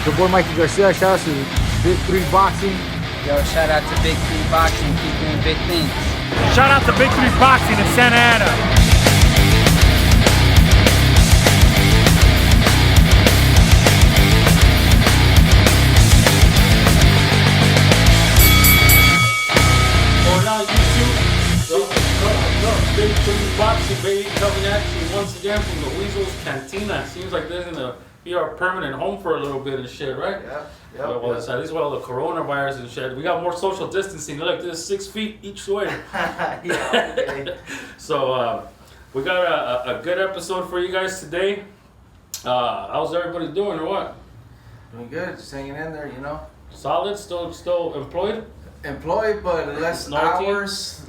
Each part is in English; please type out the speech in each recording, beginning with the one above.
Your boy Mikey Garcia. Shout out to Big 3 Boxing. Yo, shout out to Big 3 Boxing. Keep doing big things. Shout out to Big 3 Boxing in Santa Ana. Big 3 Boxing, baby, coming at you once again from the Weasel's Cantina. Seems like this is gonna be our permanent home for a little bit and shit, right? Yeah. Well, it's at least with all the coronavirus and shit. We got more social distancing. Look, this is 6 feet each way. Yeah, okay. So we got a good episode for you guys today. How's everybody doing, or what? Doing good, just hanging in there, you know. Solid, still employed. Employed, but less No hours,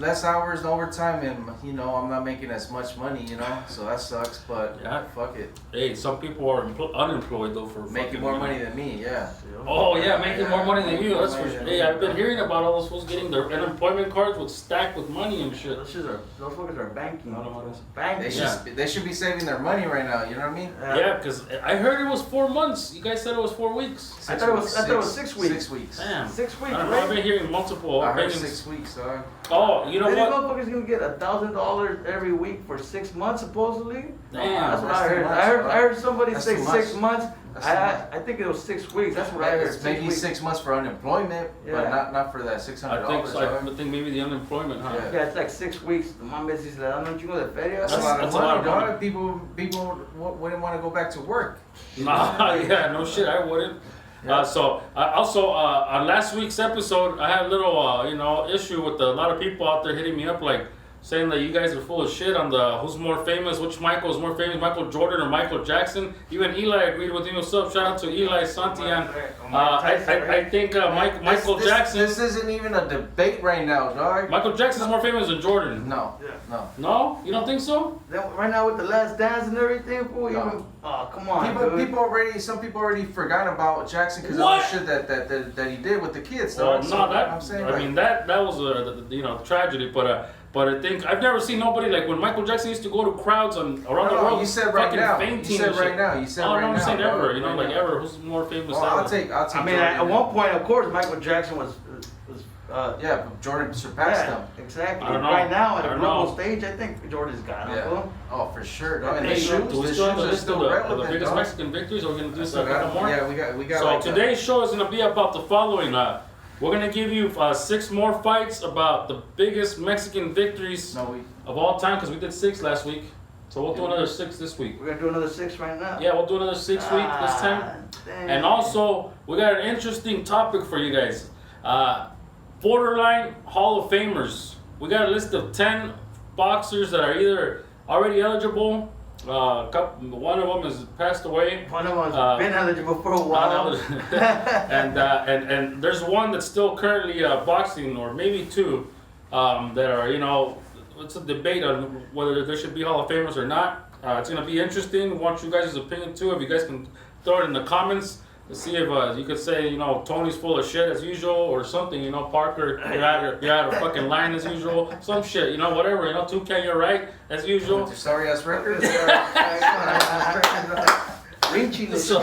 overtime, and you know I'm not making as much money, you know, so that sucks. But Yeah. fuck it, Hey, some people are unemployed though for making fucking, more you know. money than me, yeah. Oh yeah, making more money than you. Making That's more for money sure. than Hey, me, I've been yeah. hearing about all those fools getting their unemployment cards with stacked with money and shit. Those fuckers are banking. I don't know what it is. Banking. They should be saving their money right now. You know what I mean? Yeah, because I heard it was 4 months. You guys said it was 4 weeks. I thought it was 6 weeks. 6 weeks. Damn. 6 weeks, I don't know. I've right? been hearing multiple I heard opinions. 6 weeks, dog. Oh, you know These what? motherfuckers gonna get $1,000 every week for 6 months supposedly. Damn. That's what that's I too heard. much, I heard somebody That's say too 6 much. months. That's too much. I think it was 6 weeks. That's what I heard. It's 6 maybe weeks. 6 months for unemployment, but Yeah. not for that $600. I think so. dog. I think maybe the unemployment, huh? Yeah. Yeah, it's like 6 weeks. My missus said, "I don't you know the feria?" That's a lot That's of a lot money, of money. dog. People wouldn't want to go back to work. Nah, yeah, no shit, I wouldn't. Yeah. So also on last week's episode, I had a little issue with a lot of people out there hitting me up like saying that you guys are full of shit on the who's more famous, which Michael is more famous, Michael Jordan or Michael Jackson. Even Eli agreed with me. What's up? Shout out to Eli Santian. I think Michael Jackson. This isn't even a debate right now, dog. Michael Jackson is more famous than Jordan. No, Yeah. no. No, you don't think so? Then right now with the Last Dance and everything, fool, No. even come on, dude. Some people already forgot about Jackson because of What? the shit that he did with the kids, Well, dog. no, So, that I mean that was a tragedy, but I think I've never seen nobody like when Michael Jackson used to go to crowds around the world. You said right fucking now. fainting You said and shit. right now. You said Oh, right no, I'm now. saying ever. dog. You know, Right like now. ever. Who's more famous? Well, ever? I'll take. I mean, Jordan. at one point, of course, Michael Jackson was Yeah, but Jordan surpassed yeah, him. exactly. I don't know. Right now, at I a don't global know. stage, I think Jordan's got him. Yeah. fool. Oh, for sure, dog. And Hey, the shoes, do we the still have shoes the are list still of the relevant, biggest dog. Mexican victories? Or we're gonna do So a couple more? Yeah, we got. So like today's show is gonna be about the following. We're gonna give you 6 more fights about the biggest Mexican victories No, of all time because we did 6 last week. So we'll do another 6 this week. We're gonna do another 6 right now. Yeah, we'll do another 6 week this time. Damn. And also, we got an interesting topic for you guys. Borderline Hall of Famers. We got a list of 10 boxers that are either already eligible. One of them has passed away. One of them's been eligible for a while. and there's one that's still currently boxing, or maybe 2 that are, it's a debate on whether there should be Hall of Famers or not. It's going to be interesting. We want you guys' opinion too. If you guys can throw it in the comments to see if you could say, Tony's full of shit as usual or something, Parker, you're out of fucking line as usual. Some shit, whatever, 2K, you're right as usual. with your sorry ass record. Reaching the So,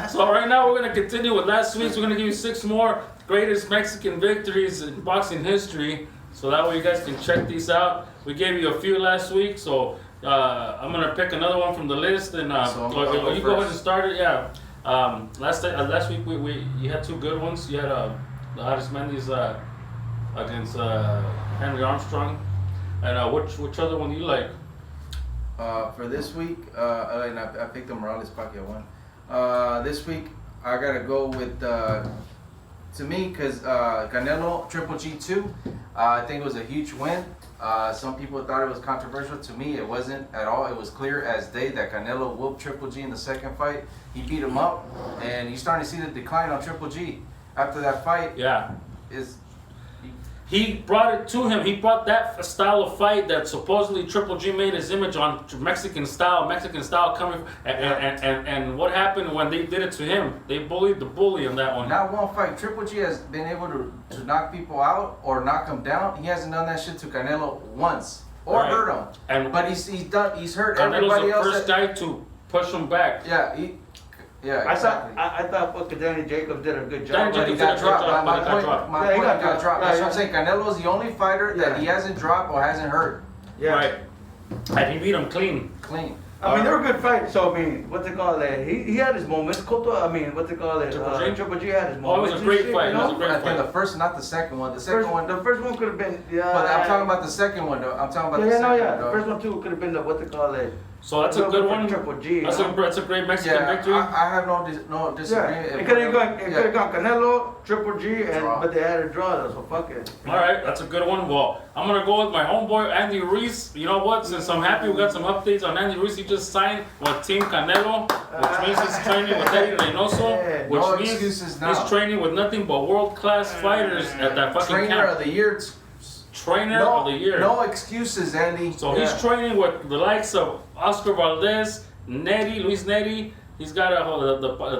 so right now we're gonna continue with last week's. We're gonna give you 6 more greatest Mexican victories in boxing history, so that way you guys can check these out. We gave you a few last week, so I'm gonna pick another one from the list, and So I'll go you go ahead and first. start it. Yeah. Last week we you had 2 good ones. You had the Arismendi's against Henry Armstrong, and which other one do you like? For this week, and I picked the Morales Pacquiao one. This week, I gotta go with to me because Canelo Triple G2. I think it was a huge win. Some people thought it was controversial. To me, it wasn't at all. It was clear as day that Canelo whooped Triple G in the second fight. He beat him up, and you're starting to see the decline on Triple G after that fight. Yeah. He He brought it to him. He brought that style of fight that supposedly Triple G made his image on Mexican style coming. And what happened when they did it to him? They bullied the bully on that one. Not one fight. Triple G has been able to knock people out or knock them down. He hasn't done that shit to Canelo once or Right. hurt him. And But he's hurt Canelo's everybody the else. first guy to push him back. Yeah, Yeah, I exactly. thought I thought fucking Danny Jacobs did a good job. Danny But he Jacobs got did a good dropped. job, My but he got point, dropped. my Yeah, he point, got he got dropped. dropped. Yeah, That's yeah. what I'm saying. Canelo's the only fighter that Yeah. he hasn't dropped or hasn't hurt. Yeah. Right. And he beat him clean. Clean. I mean, they were good fights. So I mean, what's it called? He had his moments. Cotto, I mean, what's it called? Triple G? Triple G had his Oh, it moments. was a and great shit, fight. you It was know? a great I think fight. the first, not the second one. The second one. The first one could have been, yeah. But I'm talking about the second one, though. I'm talking about Yeah, the yeah, second no, yeah. one, The though. first one too could have been the what's it called? So that's a good one. Triple G. That's a great Mexican Yeah, victory. I have no Yeah, disagreement. it could have gone. It could have gone Canelo, Triple G, Draw. but they had a draw though. So fuck it. All right, that's a good one. Well, I'm gonna go with my homeboy Andy Ruiz. You know what? Since I'm happy we got some updates on Andy Ruiz, he just signed with Team Canelo, which means he's training with Eddie Reynoso, Yeah. which No means excuses now. he's training with nothing but world-class fighters at that fucking Trainer camp. of the year. Trainer of the year. No excuses, Andy. So he's training with the likes of Oscar Valdez, Luis Neri. He's got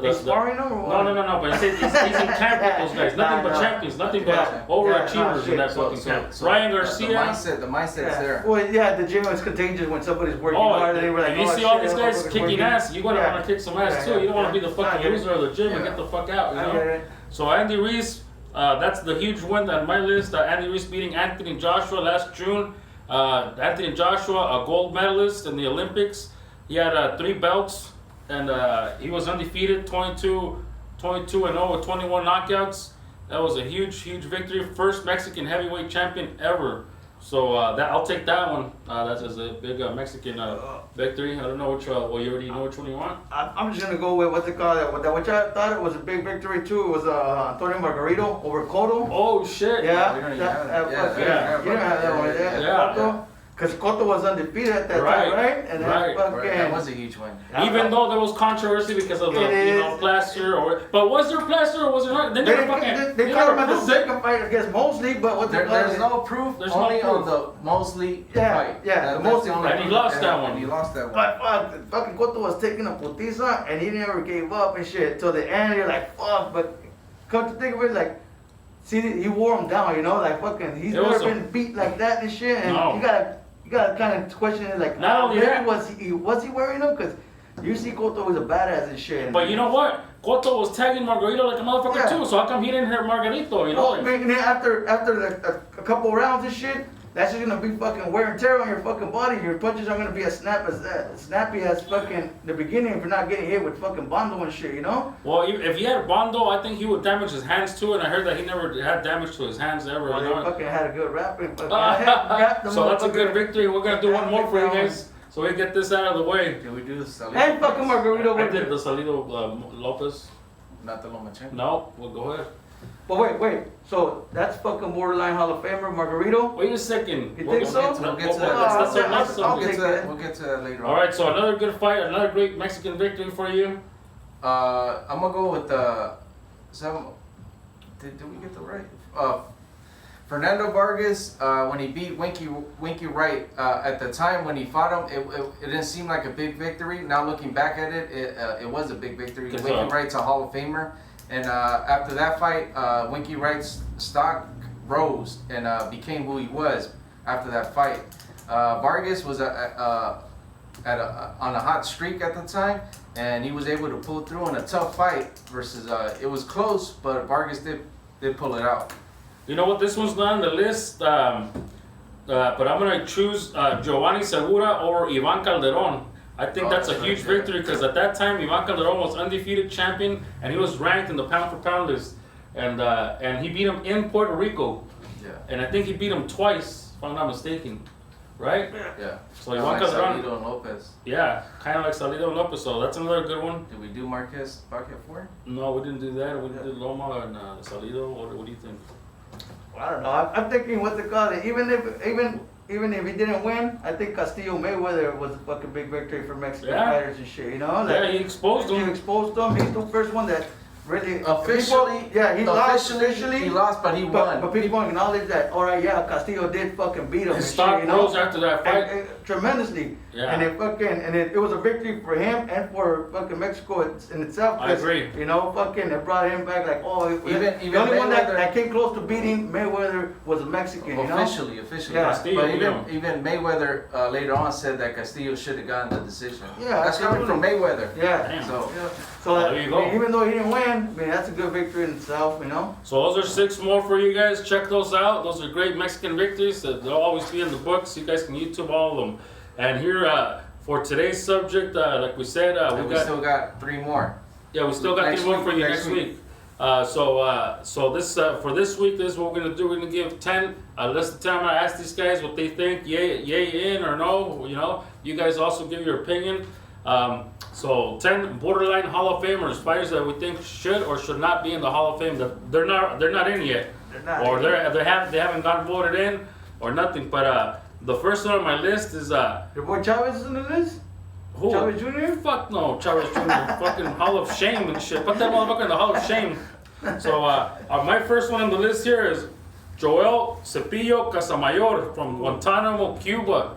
He's sparring them or what? No. But he's in camp with those guys. Nothing but champions. Nothing but Yeah. overachievers Yeah, in that shit. fucking camp. Ryan Garcia. The mindset's there. Well, yeah, the gym is contagious when somebody's working Oh, hard. They were like, and you oh, see shit, all these that guys motherfucker's kicking working. ass, you're gonna Yeah. want to kick some ass Yeah, too. You don't want to yeah. be the I fucking get it. loser of the gym and Yeah. get the fuck out. You I know. get it. So Andy Ruiz, that's the huge win on my list. Andy Ruiz beating Anthony Joshua last June. Anthony Joshua, a gold medalist in the Olympics. He had 3 belts, and he was undefeated, 22-0 with 21 knockouts. That was a huge victory. First Mexican heavyweight champion ever. So I'll take that one. That's as a big Mexican victory. I don't know which. Well, you already know which one you want. I'm just gonna go with what's it called? Which I thought it was a big victory too. It was Antonio Margarito over Cotto. Oh shit! Yeah, we don't even that- have it. that fucking- Yeah, you didn't have that one, yeah. Yeah. Cotto, because Cotto was undefeated at that Right, time, right? And right. that fucking. That was a huge win. Even though there was controversy because of the It is. plaster, but was there plaster or was there not? They never fucking. caught never him at the proved it. second fight against Mosley, but what they There's no proof. There's no only proof. on the Mosley Yeah, fight. yeah, the That's Mosley only fight. And he proof. lost that And one. he lost that one. But fucking Cotto was taking a putiza and he never gave up and shit. Till the end, you're like, fuck. But come to think of it, like, see, he wore him down, you know, like fucking, he's It was never a- been beat like that and shit. And No. you gotta kind of question it, like, Not only maybe that- was he wearing them? Because you see Cotto was a badass and shit. But you know what? Cotto was tagging Margarito like a motherfucker Yeah. too. So how come he didn't hurt Margarito? You know. Well, like- man, and then after like, a couple rounds and shit, that's just gonna be fucking wear and tear on your fucking body. Your punches are gonna be as snappy as fucking the beginning if you're not getting hit with fucking Bondo and shit, you know? Well, if he had Bondo, I think he would damage his hands too. And I heard that he never had damage to his hands ever. Well, you they know? fucking had a good rapping. Rap the So that's a good motherfucker. victory. We're gonna do one more for you guys, so we get this out of the way. Can we do this? And fucking Margarito I with did it. the Salido Lopez. Not the Lomachenko. No, well go ahead. But wait. So that's fucking borderline Hall of Famer Margarito. Wait a second. You think so? We'll get to That's that. our next I'll We'll subject. get to take that. that. We'll get to that later on. All right, so another good fight, another great Mexican victory for you. I'm gonna go with did we get the right? Fernando Vargas, when he beat Winky Wright, at the time when he fought him, it didn't seem like a big victory. Now looking back at it, it was a big victory. Good Winky job. Wright's a Hall of Famer, and after that fight, Winky Wright's stock rose and became who he was after that fight. Vargas was on a hot streak at the time, and he was able to pull through in a tough fight versus it was close, but Vargas did pull it out. You know what? This one's not on the list, but I'm gonna choose Giovanni Segura over Ivan Calderon. I think Oh, that's a that's huge right, yeah. victory because at that time Ivan Calderon was undefeated champion and he was ranked in the pound for pound list, and he beat him in Puerto Rico, Yeah. and I think he beat him twice, if I'm not mistaken, right? Yeah. So Kinda Ivan like Calderon, Salido and Lopez. yeah, kind of like Salido and Lopez. So that's another good one. Did we do Marquez Paquet for? No, we didn't do that. We did Loma and Salido. What do you think? I don't know. I'm thinking what's it called? Even if he didn't win, I think Castillo Mayweather was a fucking big victory for Mexican Yeah. fighters and shit. You know? Yeah, he exposed He him. exposed him. He's the first one that really Officially, people, yeah, he lost officially. He lost, but he won. But people acknowledge that. All right, yeah, Castillo did fucking beat him. His and stock shit, you know? rose after that fight. And tremendously. Yeah. And it was a victory for him and for fucking Mexico in itself. I agree. You know, fucking it brought him back like, oh, Even the only one Mayweather- that came close to beating Mayweather was a Mexican. You know? Officially. Yeah. Castillo, But yeah. even Mayweather later on said that Castillo should have gotten the decision. Yeah, That's coming from Mayweather. Yeah. Damn. So Yeah. So Well, there you go. even though he didn't win, I mean that's a good victory in itself, you know. So those are 6 more for you guys. Check those out. Those are great Mexican victories. They'll always be in the books. You guys can YouTube all of them. And here for today's subject, like we said, we still got 3 more. Yeah, we still got Next 3 more for you next next week. So this for this week, this is what we're gonna do. We're gonna give 10. Less the time I ask these guys what they think, yay in or no. You know, you guys also give your opinion. So 10 borderline Hall of Famers, fighters that we think should or should not be in the Hall of Fame. That they're not in yet, They're not. or they haven't gotten voted in, or nothing. But the first one on my list is Your boy Chavez is in the list? who? Chavez Jr.? Fuck no, Chavez Jr. Fucking Hall of Shame and shit. Put that motherfucker in the Hall of Shame. So my first one on the list here is Joel Cepillo Casamayor from Guantanamo, Cuba.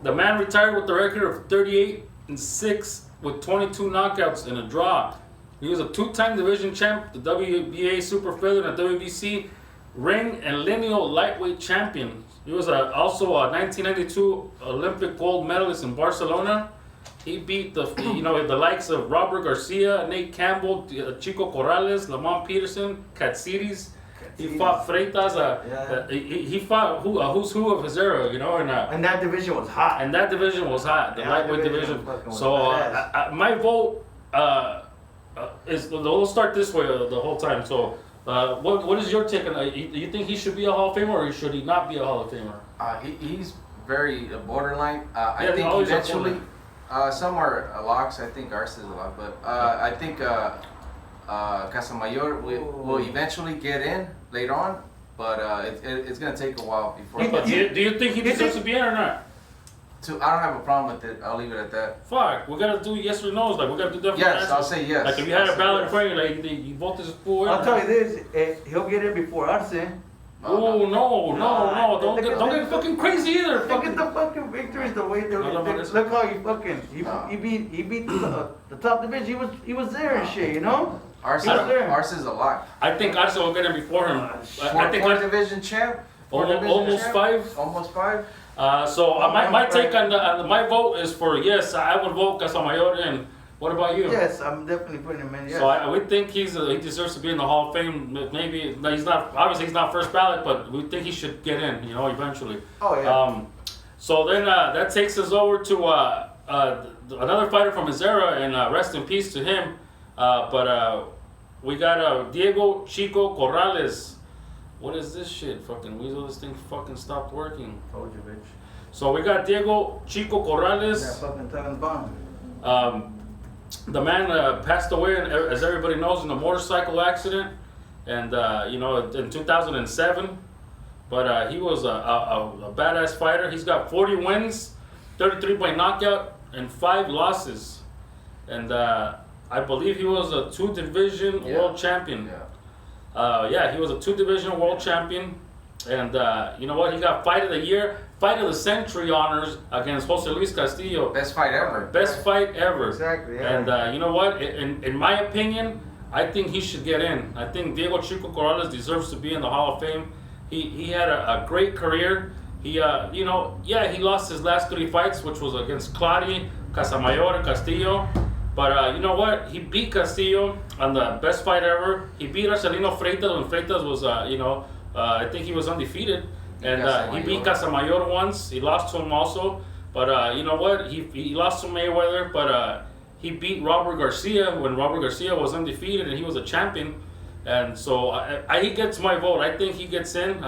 The man retired with a record of 38-6 with 22 knockouts and a draw. He was a 2-time division champ, the WBA super feather and the WBC ring and lineal lightweight champion. He was also a 1992 Olympic gold medalist in Barcelona. He beat the likes of Robert Garcia, Nate Campbell, Chico Corrales, Lamont Peterson, Katsiris. He fought Freitas. He fought who's who of his era, you know, And that division was hot. and that division was hot, the Yeah, lightweight that division. division fucking was So badass. my vote is we'll start this way the whole time. So what is your take on? You think he should be a Hall of Famer or should he not be a Hall of Famer? He's very borderline. I Yeah, think always eventually, borderline. some are locks. I think ours is a lock, but I think Casamayor will eventually get in later on, but it's gonna take a while before. But do you think he deserves to be in or not? I don't have a problem with it. I'll leave it at that. Fuck, we gotta do yes or no's. Like we gotta do definitely. Yes, I'll say yes. Like if you had I'll a say ballot in yes. front of you, like you vote this fool in. I'll tell you this, he'll get in before Arce. Oh no! Don't get fucking crazy either. Look at Fucking. the fucking victories, the way No, this- look how he beat the top division. He was there and shit, you know. Ours He was there. is a lock. I think Arce will get in before him. I think Four division champ. almost 5. Almost 5. My take on my vote is for yes. I would vote Casamayor in. What about you? Yes, I'm definitely putting him in. Yes. So I would think he deserves to be in the Hall of Fame. Maybe he's not. Obviously, he's not first ballot, but we think he should get in. You know, eventually. Oh yeah. So then that takes us over to another fighter from his era, and rest in peace to him. But we got Diego Chico Corrales. What is this shit? Fucking Weasel, this thing fucking stopped working. Told you, bitch. So we got Diego Chico That Corrales. fucking Tevin Bond. The man passed away, as everybody knows, in a motorcycle accident, and in 2007. But he was a badass fighter. He's got 40 wins, 33 by knockout, and 5 losses. And I believe he was a 2-division world champion. Yeah. He was a 2-division world champion. And you know what? He got Fight of the Year, Fight of the Century honors against Jose Luis Castillo. Best fight ever. Best fight ever. Exactly, yeah. And you know what? In my opinion, I think he should get in. I think Diego Chico Corrales deserves to be in the Hall of Fame. He had a great career. He lost his last 3 fights, which was against Clary, Casamayor, and Castillo. But you know what? He beat Castillo on the best fight ever. He beat Arcelino Freitas when Freitas was, I think he was undefeated. And he beat Casamayor once. He lost to him also. But you know what? He lost to Mayweather, but he beat Robert Garcia when Robert Garcia was undefeated and he was a champion. And so he gets my vote. I think he gets in.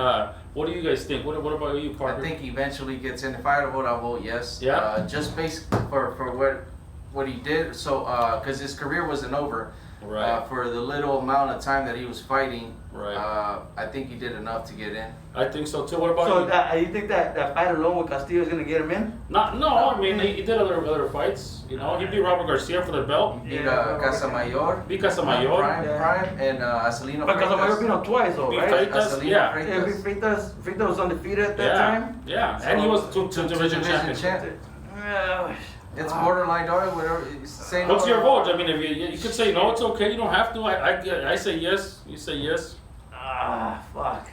What do you guys think? What about you, Parker? I think he eventually gets in. If I had to vote, I'll vote yes. Yeah. Just basically for what he did. So because his career wasn't over. Right. For the little amount of time that he was fighting. Right. I think he did enough to get in. I think so too. What about So you? you think that fight alone with Castillo is gonna get him in? No, I mean he did other fights. You know, he beat Robert Garcia for the belt. He Yeah, got Casamayor. Beat Casamayor. Prime, and Acelino But Casamayor beat Freitas. him twice, though, Beat right? Freitas, Acelino yeah. Yeah, Freitas. Fritas was undefeated at that Yeah, time. yeah, So- and he was two division champion. Yeah. It's borderline, dog. Whatever. Say no. What's your vote? I mean, if you could say no, it's okay. You don't have to. I say yes. You say yes. Fuck.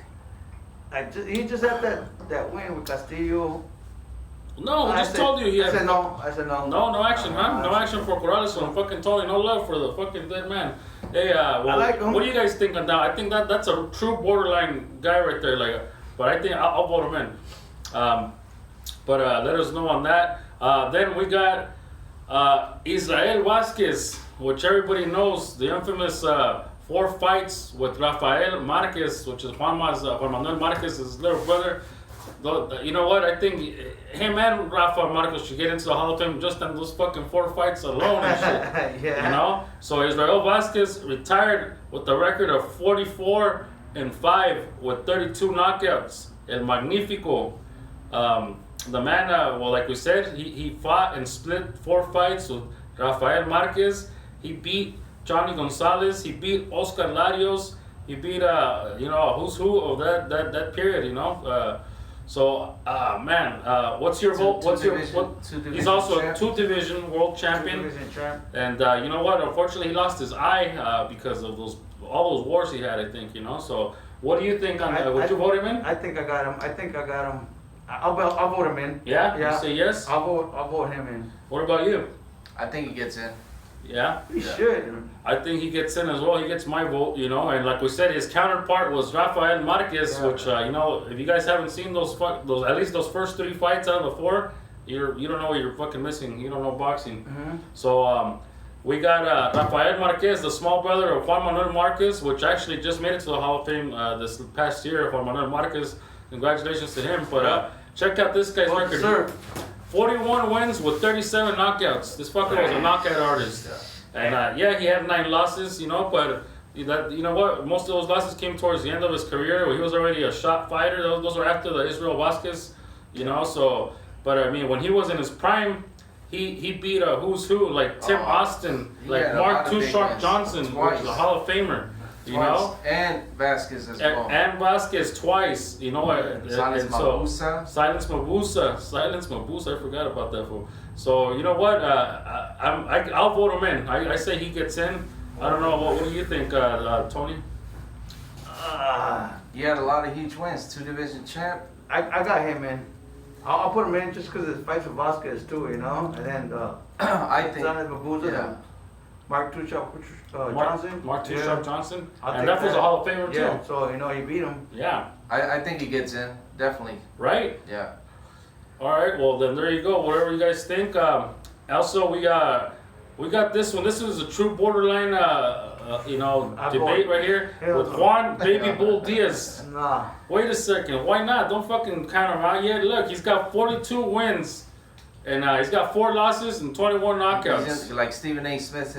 He just had that win with Castillo. No, we I just said- told you he I had said no. I said no. no action, man. No action for Corrales. So I'm fucking telling you, no love for the fucking dead man. Hey, well, I like him. what do you guys think on that? I think that's a true borderline guy right there. Like, but I think I'll vote him in. But let us know on that. Then we got Israel Vasquez, which everybody knows, the infamous 4 fights with Rafael Marquez, which is Juan Manuel Marquez's little brother. You know what? I think him and Rafael Marquez should get into the Hall of Fame just on those fucking 4 fights alone and shit. Yeah. You know? So Israel Vasquez retired with a record of 44-5 with 32 knockouts. El Magnifico. The man, well, like we said, he fought and split 4 fights with Rafael Marquez. He beat Johnny Gonzalez. He beat Oscar Larios. He beat, you know, who's who of that period, you know. Man, what's your vote? He's also a 2-division world champion. Division champ. And you know what? Unfortunately, he lost his eye because of all those wars he had, I think, you know. So what do you think on that? Would you vote him in? I think I got him. I'll vote him in. Yeah? Yeah. You say yes? I'll vote him in. What about you? I think he gets in. Yeah? He should. I think he gets in as well. He gets my vote, you know. And like we said, his counterpart was Rafael Marquez, which, you know, if you guys haven't seen those at least those first 3 fights out of the 4, you don't know what you're fucking missing. You don't know boxing. Mm-hmm. So, we got Rafael Marquez, the small brother of Juan Manuel Marquez, which actually just made it to the Hall of Fame this past year. Juan Manuel Marquez, congratulations to him. But check out this guy's record. Sir. 41 wins with 37 knockouts. This fucker was a knockout artist. And yeah, he had 9 losses, you know, but you know what? Most of those losses came towards the end of his career where he was already a shot fighter. Those were after the Israel Vasquez, you know, so, but I mean, when he was in his prime, he beat a who's who, like Tim Austin, like Mark Too Sharp Johnson, which is a Hall of Famer. You know, and Vasquez as well. And Vasquez twice, you know. Silence Mabusa. Silence Mabusa. I forgot about that fool. So you know what? I'll vote him in. I say he gets in. I don't know. What do you think, Tony? He had a lot of huge wins. 2-division champ. I got him in. I'll put him in just because his fights with Vasquez too, you know. And then I think. Silence Mabusa. Yeah. Mark Too Sharp Johnson. Mark Too Sharp Johnson. I'll And take that was a Hall of Famer too. Yeah, so you know he beat him. Yeah. I think he gets in. Definitely. Right? Yeah. All right. Well, then there you go. Whatever you guys think. Also, we got this one. This is a true borderline, you know, debate right here with Juan Baby Bull Diaz. Nah. Wait a second. Why not? Don't fucking count him out yet. Look, he's got 42 wins. And he's got 4 losses and 21 knockouts. He's in, like Stephen A. Smith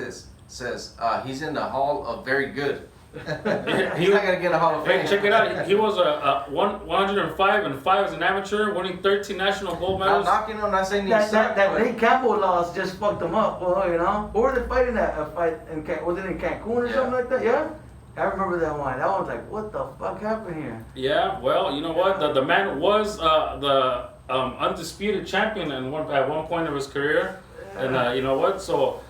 says, he's in the Hall of Very Good. He's not gonna get a Hall of Fame. Hey, check it out. He was 105-5 as an amateur, winning 13 national gold Not medals. knocking him, not saying he That sucked. Nate Campbell loss just fucked him up, you know. Or were they fighting that fight in was it in Cancun or something like that? Yeah. I remember that one. That one was like, what the fuck happened here? Yeah, well, you know what? The man was the undisputed champion at one point of his career. And you know what? So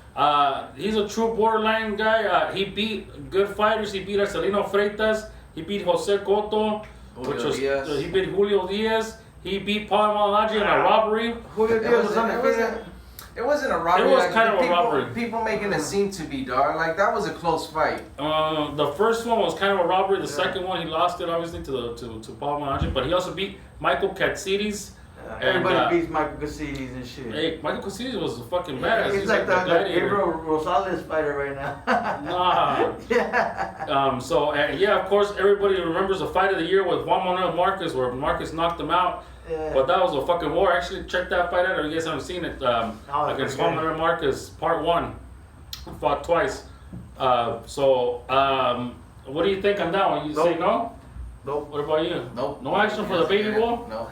he's a true borderline guy. He beat good fighters. He beat Acelino Freitas. He beat Jose Cotto. He beat Julio Diaz. He beat Paul Maldonado in a robbery. Julio Diaz was undefeated. It wasn't a robbery. It was kind of a robbery. People making it seem to be, dog. Like, that was a close fight. The first one was kind of a robbery. The second one, he lost it obviously to Paul Maldonado. But he also beat Michael Katsidis. Everybody beats Michael Caceres and shit. Hey, Michael Casillas was a fucking badass. He's like the gladiator. Gabriel Rosales fighter right now. Nah. Yeah. So yeah, of course, everybody remembers the fight of the year with Juan Manuel Marquez, where Marquez knocked him out. Yeah. But that was a fucking war. Actually, check that fight out if you guys haven't seen it. Against Juan Manuel Marquez, Part 1. He fought twice. What do you think on that one? You say no? Nope. What about you? Nope. No action for the baby bull? No.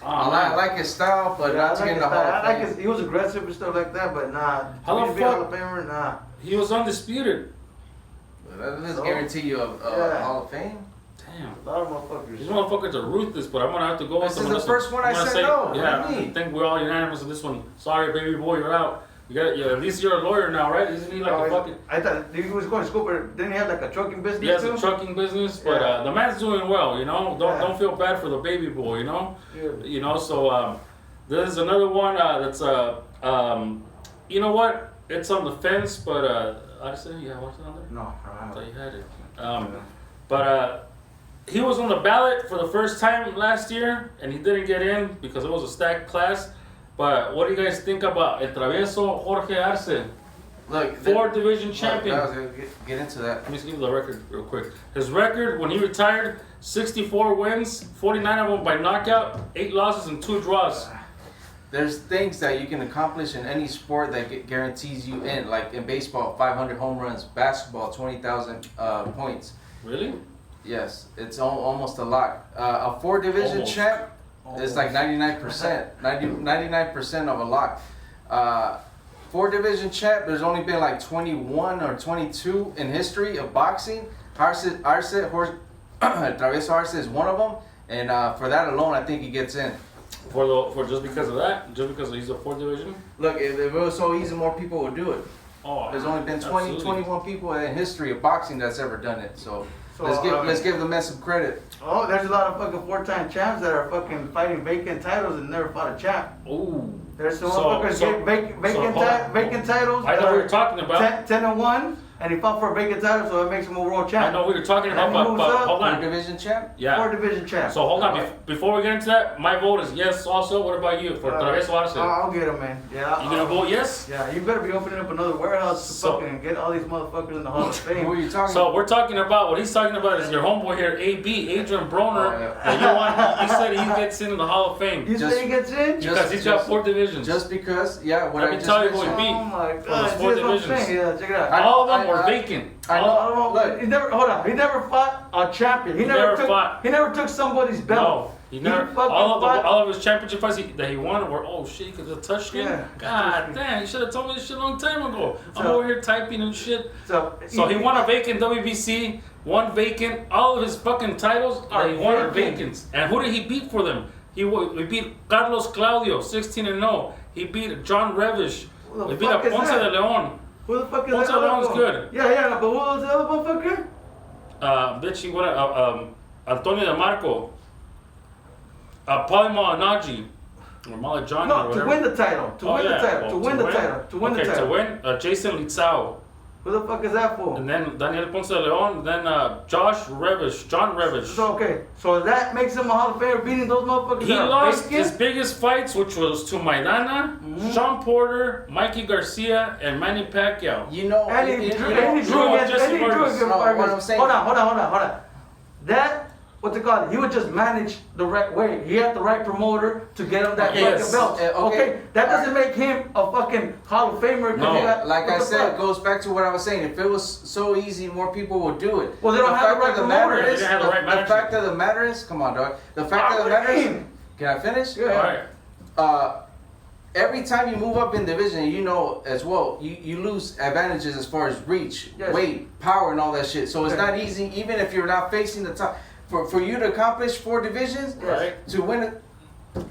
Oh, I like his style, but not to get in the Hall of Fame. He was aggressive and stuff like that, but nah. How the to be a Hall fuck? of Famer, nah. He was undisputed. That doesn't guarantee you a Hall of Fame. Damn. A lot of motherfuckers. These motherfuckers are ruthless, but I'm gonna have to go with This them. is the on first one I said no. Yeah, What do you I mean? think we're all unanimous on this one. Sorry, baby boy, you're out. You got, at least you're a lawyer now, right? Isn't he like a fucking? I thought he was going to school, but didn't he have like a trucking business He has too? a trucking business, but Yeah. the man's doing well, you know. Yeah. Don't feel bad for the baby boy, you know. Yeah. You know, so there's another one that's you know what? It's on the fence, but I said, yeah, what's it on there? No, I thought you had it. But he was on the ballot for the first time last year, and he didn't get in because it was a stacked class. But what do you guys think about El Travieso Jorge Arce? Look, 4 division champion. I was gonna get into that. Let me just give you the record real quick. His record when he retired: 64 wins, 49 of them by knockout, 8 losses and 2 draws. There's things that you can accomplish in any sport that guarantees you in. Like in baseball, 500 home runs. Basketball, 20,000 points. Really? Yes, it's almost a lot. A 4 division Almost. champ is like 99%. 99% of a lot. 4 division champ, there's only been like 21 or 22 in history of boxing. Travieso Arce is one of them. And for that alone, I think he gets in. For just because of that? Just because he's a 4th division? Look, if it was so easy, more people would do it. Oh, There's only been 20, absolutely. 21 people in history of boxing that's ever done it. So So, let's give the men some credit. Oh, there's a lot of fucking 4-time champs that are fucking fighting vacant titles and never fought a champ. Ooh. There's some So- motherfuckers so- get vacant hold on. vacant titles. I know that what are you're talking about. 10-1, and he fought for a vacant title, so it makes him a world champ. I know what you're talking about, And he but moves up. hold 4 on. division champ? Yeah. 4 division champ. So hold on, before we get into that, my vote is yes also. What about you for Travieso Arce? I'll get him, man. Yeah. You gonna vote yes? Yeah, you better be opening up another warehouse to So- fucking get all these motherfuckers in the Hall of Who are Fame. you talking So we're talking about, what he's talking about is your homeboy here, AB, Adrian Broner. Oh, yeah. And you want, he said he gets into the Hall of Fame. You Just- say he gets in? Because he's got 4 divisions. Just because, yeah, what Let I me just tell you who mentioned. he beat. Oh my those god, 4 see, that's what I'm divisions. saying. Yeah, check it out. All of them were I- vacant. I know. I don't know. Look. He never, hold on. He never fought a champion. He He never never took. fought. He never took somebody's No, belt. he never. fucking All fought- of his championship fights that he won were, oh shit, because of touchscreen. Yeah. God damn, you should have told me this shit a long time ago. I'm So- over here typing and shit. So So he won a vacant WBC, one vacant. All of his fucking titles that he won are vacant. vacants. And who did he beat for them? He beat Carlos Claudio, 16-0. He beat John Revish. Who the He beat fuck is Ponce that? de Leon. Who the fuck is Ponce that? de other Leon's one? good. Yeah, but who was the other motherfucker? Bitch, he won Antonio De Marco. Paul Malignaggi. Or Malignaggi or No, to whatever. win the title. To Oh, win yeah. the title. Well, To win the title. To win the Okay, title. to win, Jason Litzau. Who the fuck is that for? And then Daniel Ponce de Leon. Then John Revish. So okay, so that makes him a Hall of Famer, beating those motherfuckers. He that are lost vacant? his biggest fights, which was to Maidana, Sean Porter, Mikey Garcia, and Manny Pacquiao. You know, And he drew against Jesse Vargas. No, what I'm saying- Hold on. That, what's it called? He would just manage the right way. He had the right promoter to get him that Yes. fucking belt. Okay. Okay, that doesn't make him a fucking Hall of Famer. 'Cause No. he got- like what I the said, fuck? it goes back to what I was saying. If it was so easy, more people would do it. Well, they don't have the fact right of the promoter. matter They is, didn't have the right the manager. fact of the matter is, come on, dog. The fact of the matter is, can I finish? Yeah. All right. Every time you move up in division, you know as well, you lose advantages as far as reach, Yes. weight, power, and all that shit. So it's Yeah. not easy, even if you're not facing the top. For you to accomplish 4 divisions, Right. to win it,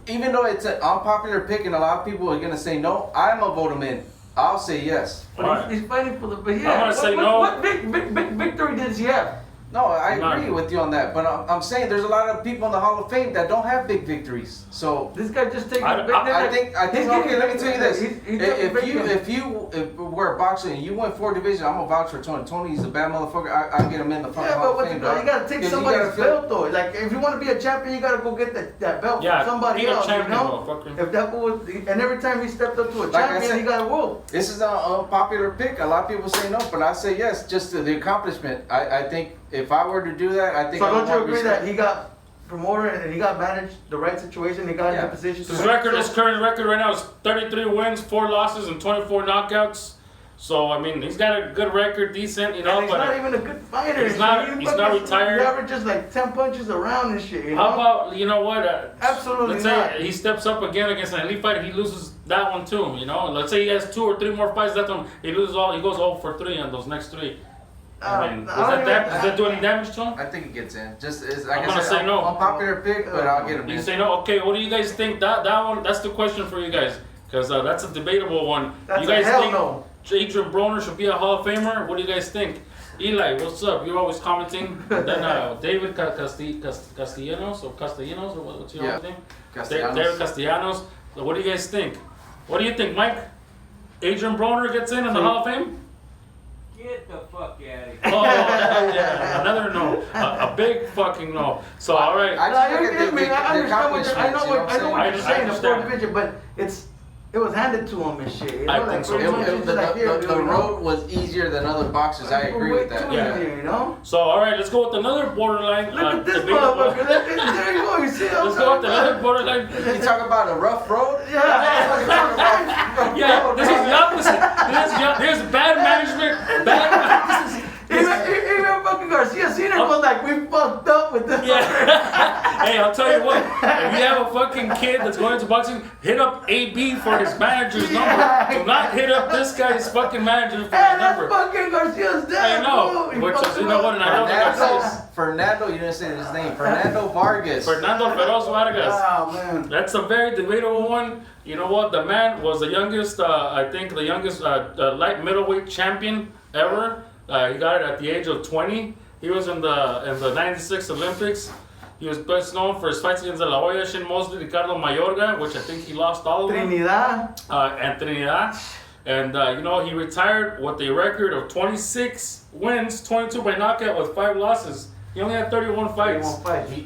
even though it's an unpopular pick and a lot of people are gonna say no, I'm gonna vote him in. I'll say yes. But Alright. he's fighting for the. But yeah, I'm gonna say no. What big victory does he have? No, I None. agree with you on that, but I'm saying there's a lot of people in the Hall of Fame that don't have big victories. So This guy just taking. I I think okay. Let me tell you this: if you were a boxer and you win 4 divisions, I'm gonna vouch for Tony. Tony's a bad motherfucker. I'll get him in the fucking Yeah, Hall but of Fame. you dog. gotta take 'Cause you somebody's gotta feel- belt though. Like if you want to be a champion, you gotta go get that belt Yeah, from somebody be a else. champion, you know? motherfucker. If that was, and every time he stepped up to a Like I champion, said- he got a whoop. This is an unpopular pick. A lot of people say no, but I say yes, just to the accomplishment. I think if I were to do that, I think So I don't would you want agree respect. that he got promoted and he got managed the right situation? He got in Yeah. the position. His current record right now is 33 wins, 4 losses, and 24 knockouts. So I mean, he's got a good record, decent, you know. And he's not even a good fighter. He's not retired. He averages like 10 punches around and shit. You know? How about, you know what? Absolutely let's not. say he steps up again against an elite fighter, he loses that one too. You know, let's say he has 2 or 3 more fights. That one he loses all. He goes 0 for 3 on those next 3. I mean, does that do any damage to him? I think it gets in. Just as I'm gonna say no. Unpopular pick, but I'll get him in. You say no. Okay, what do you guys think? That one. That's the question for you guys, because that's a debatable one. That's you guys a hell think no. Adrian Broner should be a Hall of Famer? What do you guys think? Eli, what's up? You're always commenting. Then David Castellanos, or what's your name? Castellanos. David Castellanos. So what do you guys think? What do you think, Mike? Adrian Broner gets in the Hall of Fame? Get the fuck out of here. Oh, yeah, another no. A big fucking no. So, all right. I just look at the I know what I you're saying, the fourth understand. division, but it was handed to him and shit. You know? I think so. pretty much it's like, here, The road was easier than other boxers. I agree with that. Yeah. Easier, you know? So, all right, let's go with another borderline. Look at this debatable- motherfucker. There you go. You see Let's go with another borderline. You talk about a rough road? Yeah. Yeah, this is the opposite. There's bad management. Bad. Even fucking Garcia Senior was like, we fucked up with this. Yeah. Hey, I'll tell you what. If you have a fucking kid that's going into boxing, hit up AB for his manager's number. Do not hit up this guy's fucking manager for his Hey, that's number. fucking Garcia's dad. I know. Bro. Which is, you know what? And I know that Fernando, you didn't say his name. Fernando Vargas. Fernando Feroz Vargas. Oh, man. That's a very debatable one. You know what? The man was the youngest, I think, the youngest light middleweight champion ever. He got it at the age of 20. He was in the 96 Olympics. He was best known for his fights against De La Hoya, Shane Mosley, Ricardo Mayorga, which I think he lost all of them. Trinidad. And Trinidad. And, you know, he retired with a record of 26 wins, 22 by knockout with 5 losses. He only had 31 fights. He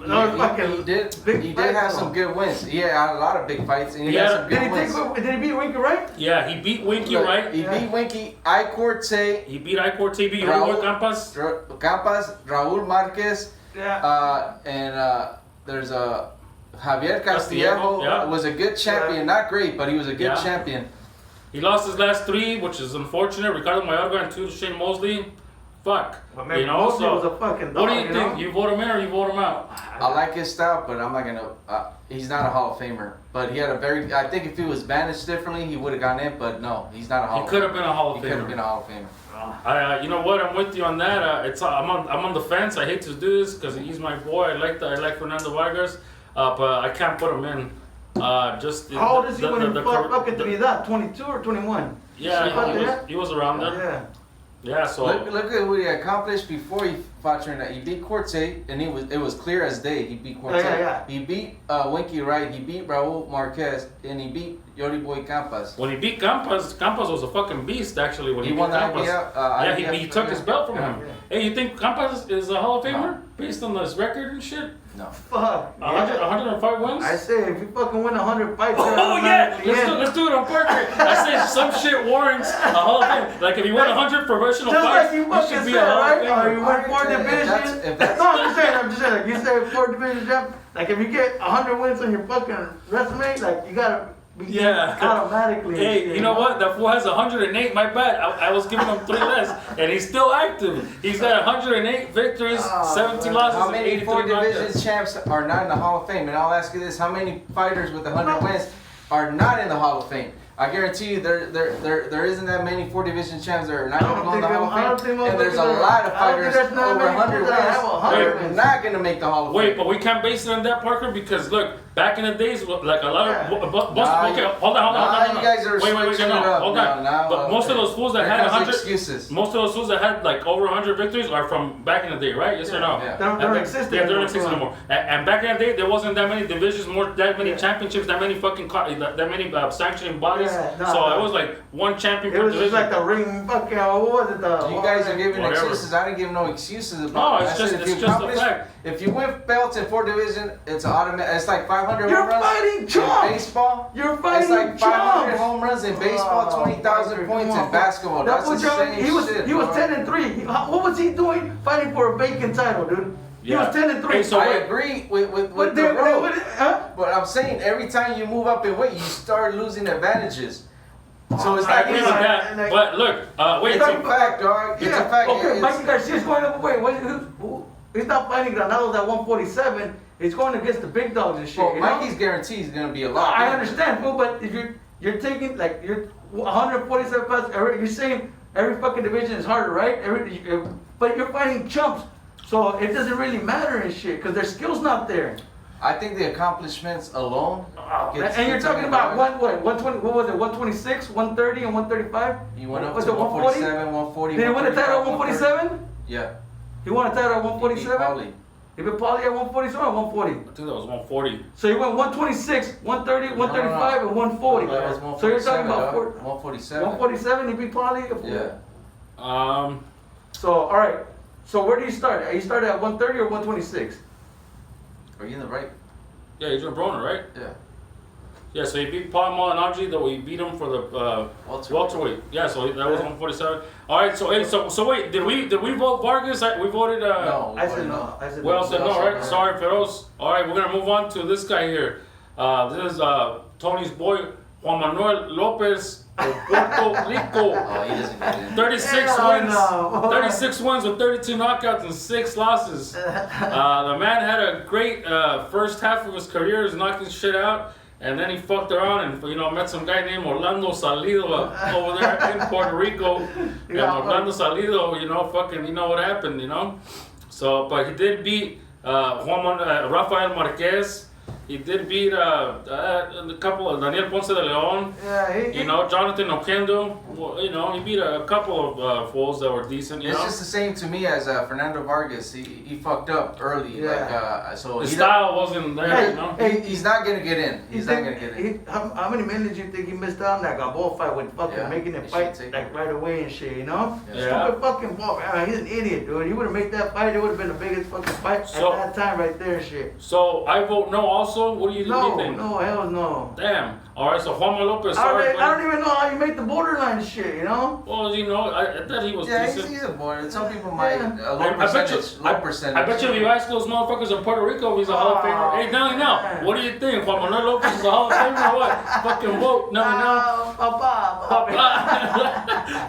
did have some good wins. He had a lot of big fights, and he had some good wins. Did he beat Winky Wright? Yeah, he beat Winky Wright. He beat Winky, I Corte, He beat Corte, he beat Raul Campas. Raul Marquez, and there's a Javier Castillejo. Yeah. Was a good champion, not great, but he was a good champion. He lost his last 3, which is unfortunate. Ricardo Mayorga and 2 to Shane Mosley. Fuck. Man, you know, Mosley was a fucking dog, what do you think? know? You vote him in or you vote him out? I like his style, but I'm not gonna. He's not a Hall of Famer. But he had a very. I think if he was managed differently, he would have gone in. But no, he's not a Hall. He could have been a Hall of He could have Famer. been a Hall of Famer. You know what? I'm with you on that. I'm on the fence. I hate to do this because he's my boy. I like Fernando Vargas, but I can't put him in. How old is he when he fought fucking Trinidad? 22 or 21? Yeah, he was around there. Yeah. Yeah, so Look at what he accomplished before he fought Trinidad. He beat Corte, and it was clear as day. He beat Corte. He beat Winky Wright. He beat Raul Marquez, and he beat Yori Boy Campas. when he beat Campas was a fucking beast actually. When he beat won the Campas, IBF, he took his belt from him. Yeah. Hey, you think Campas is a Hall of Famer based on his record and shit? No. Fuck. 105 wins. I say if you fucking win 100 fights, Oh yeah, let's do it on Parker. I say some shit warrants a Hall of Fame. Like if you win 100 professional Just fights, like you you fucking should be said, a Hall of right? Or you Famer. win 4 divisions. if that's- No, I'm just saying, like you said, 4 division champ. Like if you get 100 wins on your fucking resume, like you gotta be automatically. Hey, shit, you know what? That fool has 108. My bad. I was giving him 3 less, and he's still active. He's got 108 victories, 17 losses, How and many 83 4 division knockouts. champs are not in the Hall of Fame? And I'll ask you this: how many fighters with 100 wins are not in the Hall of Fame? I guarantee you, there isn't that many 4 division champs that are not going to go in the Hall of Fame. And there's a lot of fighters over 100 wins that are not going to make the Hall of Fame. Wait, but we can't base it on that, Parker, because look, back in the days, like a lot of, okay, hold on. You guys are wait, switching it up. hold on. But most of those fools that had 100, excuses. most of those fools that had like over 100 victories are from back in the day, right? Yes or no? Yeah. They don't exist Yeah, they don't anymore. exist anymore. And back in the day, there wasn't that many divisions, that many championships, that many fucking, that many sanctioning bodies. So it was like one champion It per was just division. like the ring fucking, what was it? You guys are giving Whatever. excuses. I didn't give no excuses about No, it. it's I just said if it's you just a accomplish- fact. If you win belts in 4 division, it's automatic. It's like 500 You're home runs. fighting in chumps. baseball. You're It's fighting like 500 chumps. home runs in baseball, 20,000 points in basketball. That's the same he was, shit. He was bro. 10-3. What was he doing fighting for a vacant title, dude? He Yeah. was 10-3. Hey, so I wait. agree with But the road. huh? But I'm saying every time you move up in weight, you start losing advantages. So it's I not agree with that. But look, wait. It's So, a fact, dog. It's a fact. Okay, It's- Mikey Garcia's going up. Wait, he's not fighting Granados at 147. He's going against the big dogs and shit. Well, you know? Mikey's guaranteed he's gonna be a No, lot. I understand, fool, but if you're taking like you're 147 pounds, you're saying every fucking division is harder, right? But you're fighting chumps, so it doesn't really matter and shit because their skill's not there. I think the accomplishments alone. And you're talking about 120, what was it, 126, 130, and 135? He went up Was to it 140? 147, 140. Did he win a title at 135, 147? Yeah. He won a title at He beat 147? Paulie. He beat Paulie at 147 or 140? I think that was 140. So he went 126, 130, 135, and 140. That was So you're talking 147, about dog. 147. 147, he beat Paulie? Yeah. So, all right. So where do you start? You started at 130 or 126? Are you in the right? Yeah, Adrian Broner, right? Yeah. Yeah, so he beat Paul Malignaggi, though he beat him for the welterweight. Yeah, so that was 147. All right, so wait, did we vote Vargas? We voted. No. I said no. I said We all no. said no, right? Sorry, Feroz. All right, we're gonna move on to this guy here. This is Tony's boy, Juan Manuel Lopez of Puerto Rico. Oh, he doesn't get in. 36 Hell wins. no. 36 wins with 32 knockouts and 6 losses. The man had a great first half of his career. He's knocking shit out. And then he fucked around and met some guy named Orlando Salido over there in Puerto Rico. And Orlando Salido, you know what happened, So, but he did beat Rafael Marquez. He did beat a couple of Daniel Ponce de Leon. Yeah, Jonathan Oquendo. Well, he beat a couple of fools that were decent. It's just the same to me as Fernando Vargas. He fucked up early. Yeah. So his style wasn't there. He's not gonna get in. He's not gonna get in. How many minutes do you think he missed out on that Gabon fight with fucking making it he fight should take like it. right away and shit, Yeah. Stupid fucking ball. He's an idiot, dude. He would have made that fight. It would have been the biggest fucking fight So- at that time right there and shit. So I vote no. Also, what do you think? No, hell no. Damn. All right. So Juan Manuel Lopez. I Sorry, don't even know how you make the borderline shit, Well, I thought he was Yeah, decent. he's a boy. Some people might Yeah. low percentage. Low I percentage. bet you if you ask those motherfuckers in Puerto Rico, he's a Hall of Famer. Hey, now, man. what do you think? Juan Manuel Lopez is a Hall of Famer or what? Fucking vote. No. Papa.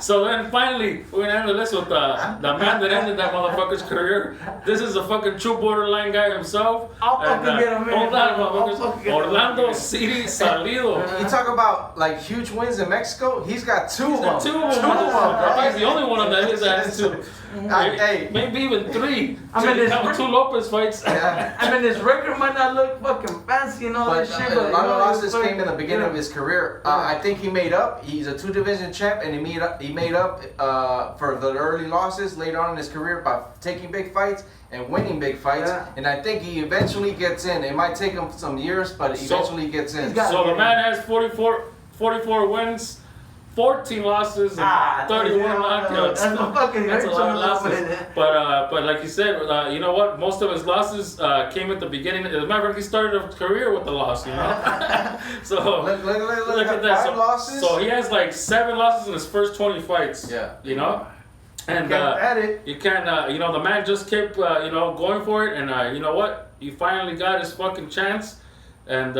So then finally, we're gonna end the list with the man that ended that motherfucker's career. This is a fucking true borderline guy himself. I'll fucking get him in. Hold on, I'll fucking motherfuckers. get him in. Orlando City Salido. You talk about like huge wins in Mexico. He's got two of them. Two of them. I think he's the only one of that is that has two. Hey. Maybe even 3. I mean, this- two Lopez fights. Yeah. I mean, his record might not look fucking fancy and all But that shit, a lot of losses fucking- came in the beginning of his career. I think he made up. He's a 2-division champ, and he made up for the early losses later on in his career by taking big fights and winning big fights. Yeah. And I think he eventually gets in. It might take him some years, but eventually he gets in. he's got- So the man has 44 wins, 14 losses, and 31 knockouts. That's a fucking That's a lot of losses. losses. But like you said, you know what? Most of his losses came at the beginning. As a matter of fact, he started a career with a loss, So Look look at that. 5 losses. So he has like 7 losses in his first 20 fights. Yeah. And At it. you can't, the man just kept, going for it. And you know what? He finally got his fucking chance. And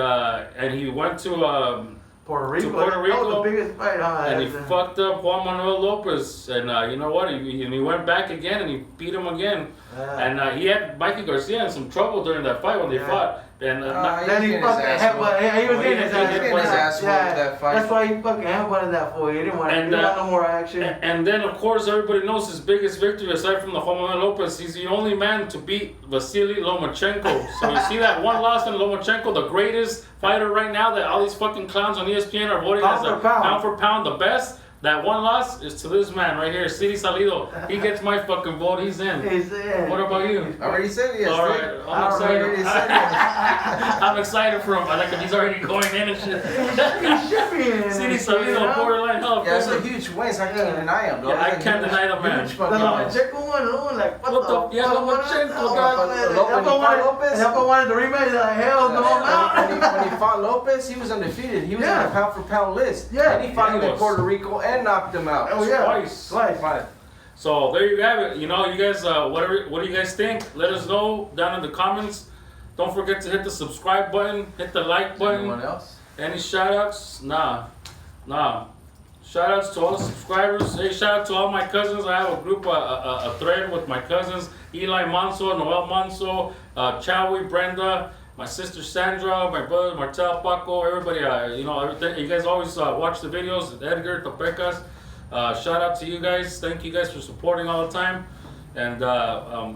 he went to Puerto Rico. Puerto Rico. That was the biggest fight, huh? and he fucked up Juan Manuel Lopez, and you know what? He went back again, and he beat him again. And he had Mikey Garcia in some trouble during that fight when they fought. And Then he fucking headbutted. He was getting his ass. getting his ass whooped that fight. That's why he fucking headbutted that fool. He didn't want no more action. and then of course everybody knows his biggest victory aside from the Juan Manuel Lopez. He's the only man to beat Vasily Lomachenko. So you see that one loss in Lomachenko, the greatest fighter right now that all these fucking clowns on ESPN are voting as a pound for pound the best. That one loss is to this man right here, City Salido. He gets my fucking vote. He's in. He's in. What about you? I already said yes. All right, I'm already excited. said yes. I'm excited for him. I like him. He's already going in and shit. He should be in. City Salido, borderline Hall of Yeah, it's a Famer. huge win. So I can't deny him, though. Yeah, I can't deny the man. Huge The fucking win. Lomachenko one, like, What the- yeah, Lomachenko, dog. Lopez. If I wanted the rematch, like, hell no, When he fought Lopez, he was undefeated. He was Yeah. on a pound for pound list. Yeah. And he fought him He in was. Puerto Rico and knocked him out. Oh yeah, Twice. twice. So there you have it. You guys, what do you guys think? Let us know down in the comments. Don't forget to hit the subscribe button, hit the like button. Anyone else? Any shout outs? Nah. Shout outs to all the subscribers. Hey, shout out to all my cousins. I have a group, a thread with my cousins: Eli Manso, Noel Manso, Chowie, Brenda, my sister Sandra, my brother Martel, Paco, everybody. Everything. You guys always watch the videos. Edgar, Topecas. Shout out to you guys. Thank you guys for supporting all the time. And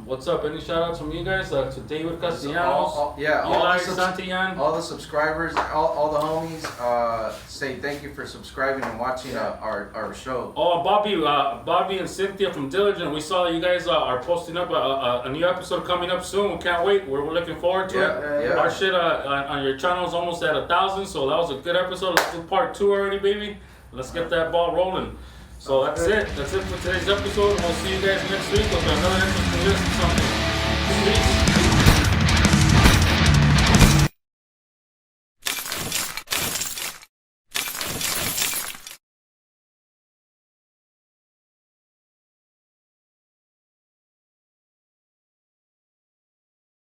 what's up? Any shout outs from you guys? To David Castellanos, Eli Santillan. All the subscribers, all the homies, say thank you for subscribing and watching our show. Oh, Bobby and Cynthia from Diligent. We saw that you guys are posting up a new episode coming up soon. We can't wait. We're looking forward to it. Yeah. Our shit on your channel is almost at 1,000, so that was a good episode. Let's do part 2 already, baby. Let's get that ball rolling. So that's it. That's it for today's episode. We'll see you guys next week with another interesting list of something. Peace.